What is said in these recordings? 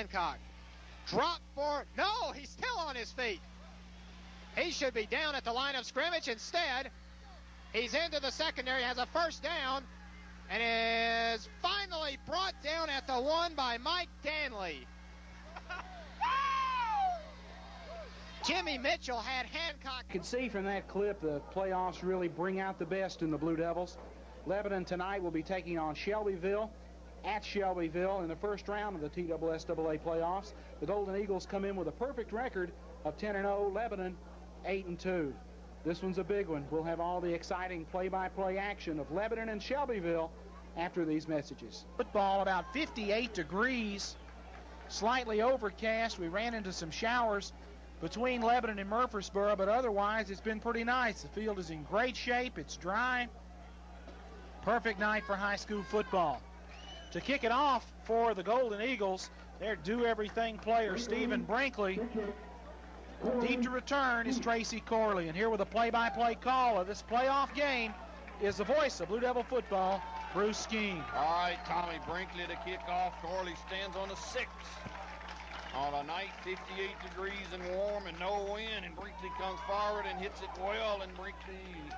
Hancock. Drop for, no, he's still on his feet. He should be down at the line of scrimmage. Instead, he's into the secondary, has a first down, and is finally brought down at the 1 by Mike Danley. Jimmy Mitchell had Hancock. You can see from that clip the playoffs really bring out the best in the Blue Devils. Lebanon tonight will be taking on Shelbyville at Shelbyville in the first round of the TSSAA playoffs. The Golden Eagles come in with a perfect record of 10-0, Lebanon 8-2. This one's a big one. We'll have all the exciting play-by-play action of Lebanon and Shelbyville after these messages. Football about 58 degrees, slightly overcast. We ran into some showers between Lebanon and Murfreesboro, but otherwise it's been pretty nice. The field is in great shape. It's dry. Perfect night for high school football. To kick it off for the Golden Eagles, their do-everything player, Stephen Brinkley. Deep to return is Tracy Corley. And here with a play-by-play call of this playoff game is the voice of Blue Devil football, Bruce Skeen. All right, Tommy Brinkley to kick off. Corley stands on the 6. On a night 58 degrees and warm and no wind, and Brinkley comes forward and hits it well, and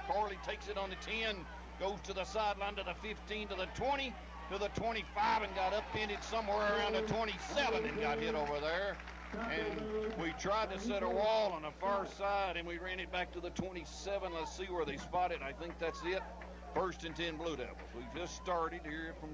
Corley takes it on the 10, goes to the sideline to the 15, to the 20, to the 25, and got upended somewhere around the 27 and got hit over there. And we tried to set a wall on the far side, and we ran it back to the 27. Let's see where they spot it. I think that's it. 1st and 10 Blue Devils. We just started here from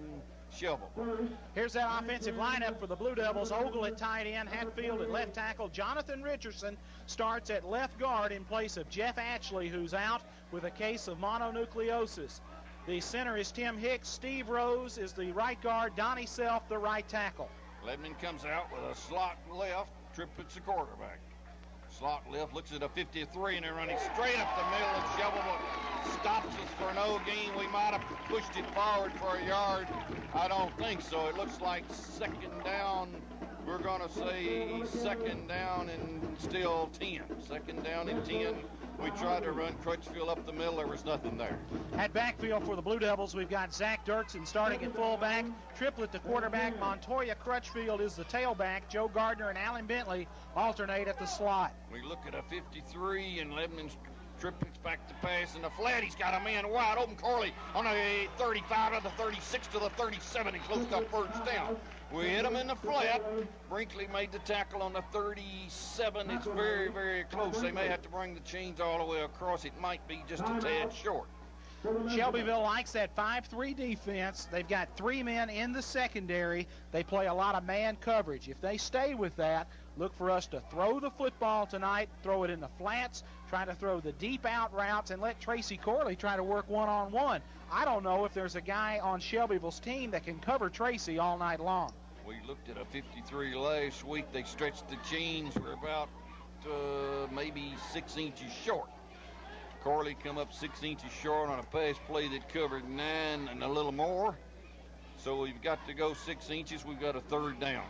Shelbyville. Here's that offensive lineup for the Blue Devils. Ogle at tight end, Hatfield at left tackle. Jonathan Richardson starts at left guard in place of Jeff Atchley, who's out with a case of mononucleosis. The center is Tim Hicks. Steve Rose is the right guard. Donnie Self, the right tackle. Lebanon comes out with a slot left. Triplett's the quarterback. Slot left, looks at a 53, and they're running straight up the middle, and Shelbyville stops us for no gain. We might have pushed it forward for a yard. I don't think so. It looks like second down. We're going to say second down and still 10. Second down and 10. We tried to run Crutchfield up the middle. There was nothing there. At backfield for the Blue Devils, we've got Zach Dirksen starting at fullback. Triplett, the quarterback. Montoya Crutchfield is the tailback. Joe Gardner and Alan Bentley alternate at the slot. We look at a 53, and Lebanon's Triplett's back to pass in the flat. He's got a man wide open. Corley on a 35 to the 36 to the 37 and close to first down. We hit him in the flat. Brinkley made the tackle on the 37. It's very, very close. They may have to bring the chains all the way across. It might be just a tad short. Shelbyville likes that 5-3 defense. They've got 3 men in the secondary. They play a lot of man coverage. If they stay with that, look for us to throw the football tonight, throw it in the flats, try to throw the deep out routes, and let Tracy Corley try to work one-on-one. I don't know if there's a guy on Shelbyville's team that can cover Tracy all night long. We looked at a 53 last week. They stretched the chains. We're about maybe 6 inches short. Corley come up 6 inches short on a pass play that covered 9 and a little more. So we've got to go 6 inches. We've got a third down.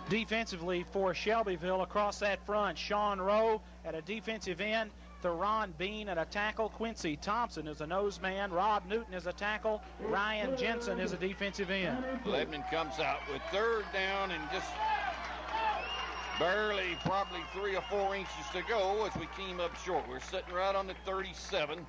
Defensively for Shelbyville across that front, Sean Rowe at a defensive end, Theron Bean at a tackle, Quincy Thompson is a nose man, Rob Newton is a tackle, Ryan Jensen is a defensive end. Lebanon comes out with third down and just barely probably 3 or 4 inches to go as we came up short. We're sitting right on the 37.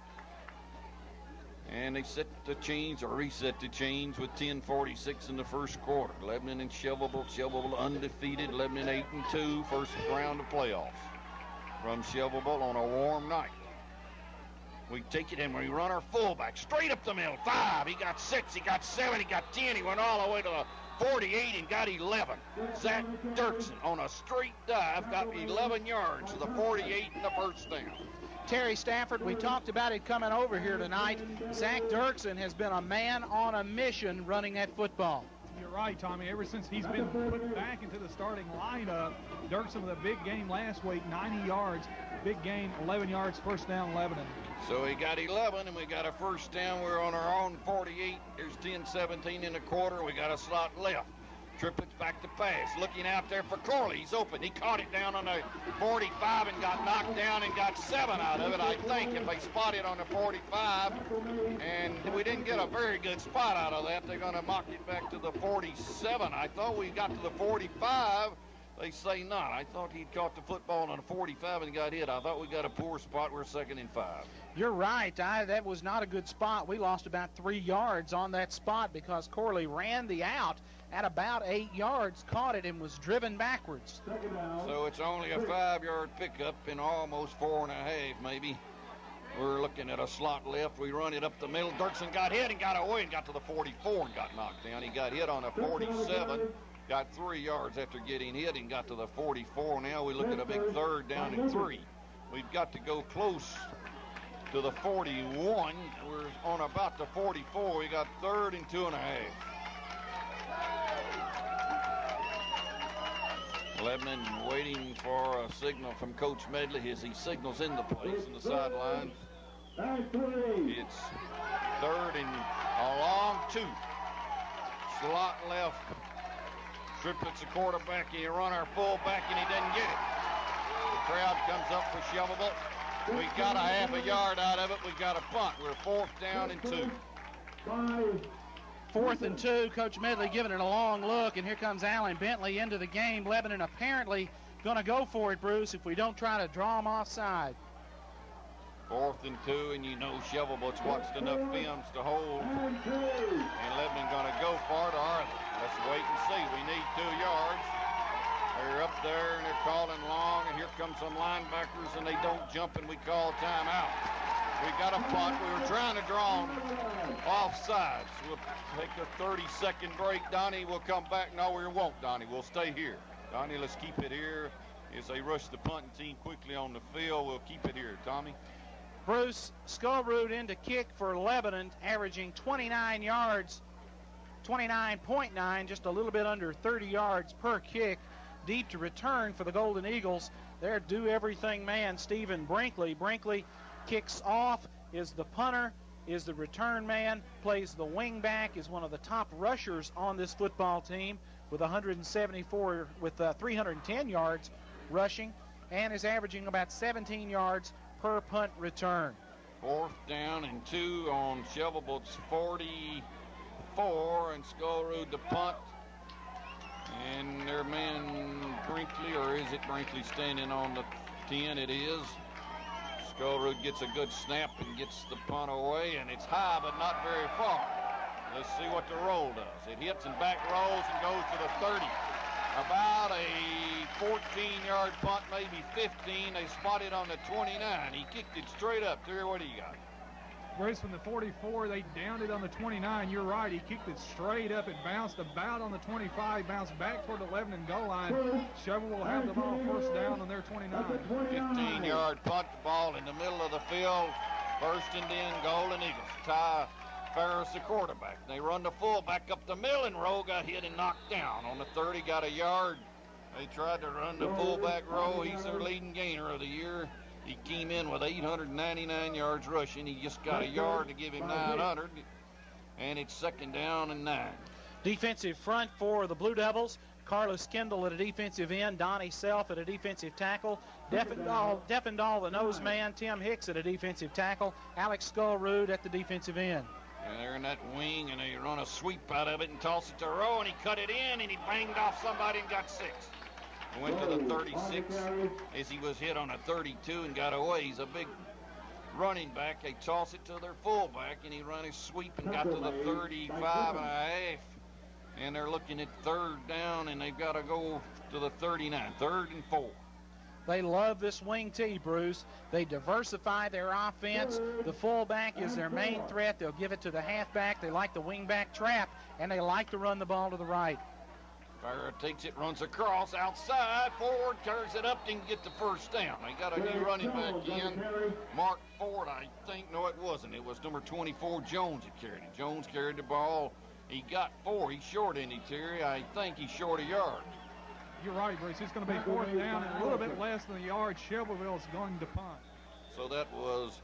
And they set the chains or reset the chains with 10:46 in the first quarter. Lebanon and Shelbyville undefeated. Lebanon 8-2, first round of playoffs from Shelbyville on a warm night. We take it and we run our fullback straight up the middle. 5, he got 6, he got 7, he got 10, he went all the way to the 48 and got 11. Zach Dirksen on a straight dive got 11 yards to the 48 and the first down. Terry Stafford, we talked about it coming over here tonight. Zach Dirksen has been a man on a mission running that football. You're right, Tommy. Ever since he's been put back into the starting lineup, Dirksen with a big game last week, 90 yards. Big game, 11 yards, first down, Lebanon. So he got 11, and we got a first down. We're on our own 48. There's 10-17 in the quarter. We got a slot left. Triplets back to pass. Looking out there for Corley. He's open. He caught it down on the 45 and got knocked down and got 7 out of it, I think, if they spot it on the 45. And we didn't get a very good spot out of that. They're going to mock it back to the 47. I thought we got to the 45. They say not. I thought he'd caught the football on the 45 and got hit. I thought we got a poor spot. We're 2nd and 5. You're right. That was not a good spot. We lost about 3 yards on that spot because Corley ran the out at about 8 yards, caught it, and was driven backwards. So it's only a 5-yard pickup in almost 4.5, maybe. We're looking at a slot left. We run it up the middle. Dirksen got hit and got away and got to the 44 and got knocked down. He got hit on a 47, got 3 yards after getting hit and got to the 44. Now we look at a big 3rd down and 3. We've got to go close to the 41. We're on about the 44. We got 3rd and 2.5. Lebanon waiting for a signal from Coach Medley as he signals in the place in the sideline. It's 3rd and a long 2. Slot left. Triplets the quarterback, and he run our fullback, and he doesn't get it. The crowd comes up for Shelbyville. We got a half a yard out of it. We got a punt. We're 4th down and 2. 4th and 2. Coach Medley giving it a long look, and here comes Alan Bentley into the game. Lebanon apparently going to go for it, Bruce, if we don't try to draw them offside. 4th and 2, and you know Shelbyville's watched enough films to hold. And Lebanon going to go for it, or let's wait and see. We need 2 yards. They're up there, and they're calling long, and here comes some linebackers, and they don't jump, and we call timeout. We got a punt. We were trying to draw them offsides. We'll take a 30-second break. Donnie will come back. No, we won't, Donnie. We'll stay here. Donnie, let's keep it here. As they rush the punting team quickly on the field, we'll keep it here. Tommy? Bruce, Skullroot in to kick for Lebanon, averaging 29 yards, 29.9, just a little bit under 30 yards per kick. Deep to return for the Golden Eagles. Their do-everything man, Stephen Brinkley. Brinkley kicks off, is the punter, is the return man, plays the wing back, is one of the top rushers on this football team with 310 yards rushing, and is averaging about 17 yards per punt return. 4th down and 2 on Shelbyville's 44, and Skullroot to punt. And their man Brinkley, or is it Brinkley standing on the 10? It is. Skullroot gets a good snap and gets the punt away, and it's high but not very far. Let's see what the roll does. It hits and back rolls and goes to the 30. About a 14-yard punt, maybe 15. They spotted on the 29. He kicked it straight up. Terry, what do you got? Bruce, from the 44, they downed it on the 29. You're right. He kicked it straight up. It bounced about on the 25, bounced back toward the 11 and goal line. Shelbyville will have the ball 1st down on their 29. 15-yard punt, ball in the middle of the field. 1st and 10, Golden Eagles. Ty Ferris, the quarterback. They run the fullback up the middle, and Rowe got hit and knocked down. On the 30, got a yard. They tried to run the fullback Rowe. He's their leading gainer of the year. He came in with 899 yards rushing. He just got a yard to give him 900. And it's 2nd down and 9. Defensive front for the Blue Devils. Carlos Kendall at a defensive end. Donnie Self at a defensive tackle. Defendahl, the nose man. Tim Hicks at a defensive tackle. Alex Skullroot at the defensive end. And they're in that wing, and they run a sweep out of it and toss it to Rowe, and he cut it in, and he banged off somebody and got 6. Went to the 36 as he was hit on a 32 and got away. He's a big running back. They toss it to their fullback, and he run his sweep and got to the 35 and a half. And they're looking at 3rd down, and they've got to go to the 39, 3rd and 4. They love this wing tee, Bruce. They diversify their offense. The fullback is their main threat. They'll give it to the halfback. They like the wingback trap, and they like to run the ball to the right. Farrah takes it, runs across, outside, forward, carries it up, didn't get the 1st down. They got a new running back in. Mark Ford, I think. No, it wasn't. It was number 24, Jones, that carried it. Jones carried the ball. He got 4. He's short, isn't he, Terry? I think he's short a yard. You're right, Bruce. It's going to be 4th down and a little bit less than a yard. Shelbyville is going to punt. So that was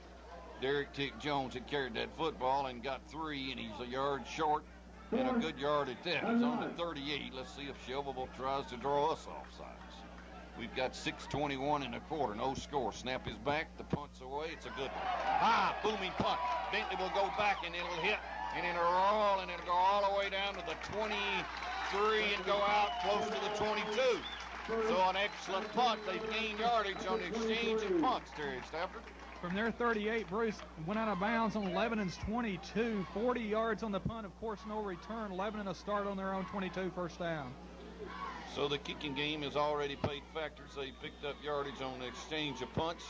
Derek Tick Jones that carried that football and got 3, and he's a yard short. and a good yard at that. It's on the 38. Let's see if Shelbyville tries to draw us offsides. We've got 6:21 in the quarter. No score. Snap is back. The punt's away. It's a good one. High, booming punt. Bentley will go back, and it'll hit, and it'll roll, and it'll go all the way down to the 23 and go out close to the 22. So an excellent punt. They've gained yardage on the exchange of punts, Terry Stafford. From their 38, Bruce went out of bounds on Lebanon's 22. 40 yards on the punt. Of course, no return. Lebanon a start on their own 22, first down. So the kicking game has already paid factors. They picked up yardage on the exchange of punts.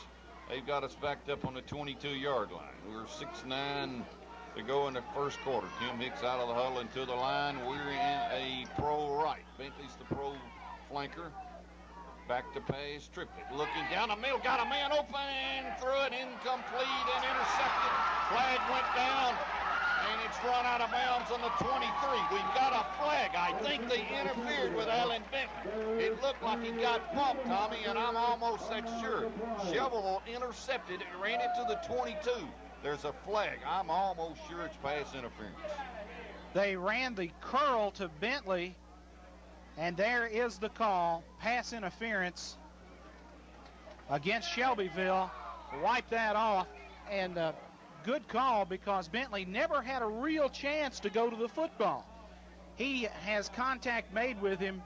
They've got us backed up on the 22-yard line. We're 6:09 to go in the first quarter. Tim Hicks out of the huddle and to the line. We're in a pro right. Bentley's the pro flanker. Back to pass, Triplett looking down the middle, got a man open, threw it incomplete and intercepted. Flag went down, and it's run out of bounds on the 23. We've got a flag. I think they interfered with Alan Bentley. It looked like he got bumped, Tommy, and I'm almost that sure. Shelbyville intercepted and ran it to the 22. There's a flag. I'm almost sure it's pass interference. They ran the curl to Bentley, and there is the call. Pass interference against Shelbyville. Wipe that off, and good call because Bentley never had a real chance to go to the football. He has contact made with him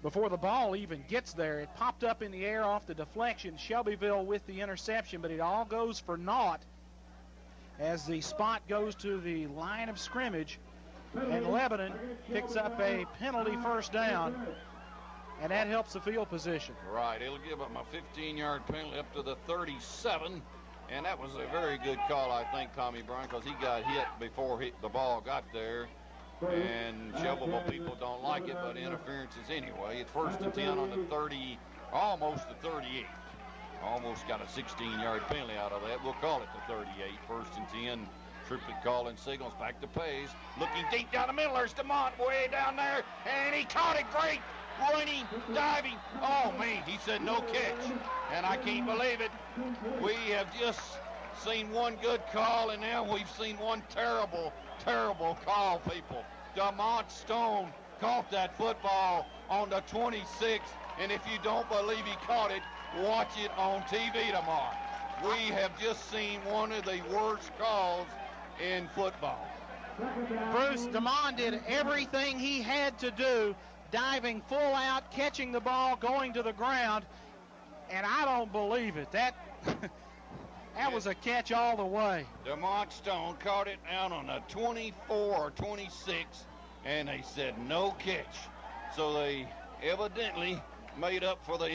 before the ball even gets there. It popped up in the air off the deflection. Shelbyville with the interception, but it all goes for naught as the spot goes to the line of scrimmage, and Lebanon picks up a penalty first down, and that helps the field position. Right, it'll give them a 15-yard penalty up to the 37. And that was a very good call, I think, Tommy Brown, because he got hit before the ball got there. And Shelbyville people don't like it, but interferences anyway. It's 1st and 10 on the 30, almost the 38. Almost got a 16-yard penalty out of that. We'll call it the 38. 1st and 10. Triplett calling signals. Back to Pace. Looking deep down the middle. There's DeMont way down there, and he caught it great. Running, diving. Oh, man, he said no catch. And I can't believe it. We have just seen one good call, and now we've seen one terrible, terrible call, people. DeMont Stone caught that football on the 26, and if you don't believe he caught it, watch it on TV tomorrow. We have just seen one of the worst calls in football. Bruce, DeMont did everything he had to do, diving full out, catching the ball, going to the ground, and I don't believe it. That was a catch all the way. DeMont Stone caught it down on the 24 or 26, and they said no catch. So they evidently made up for the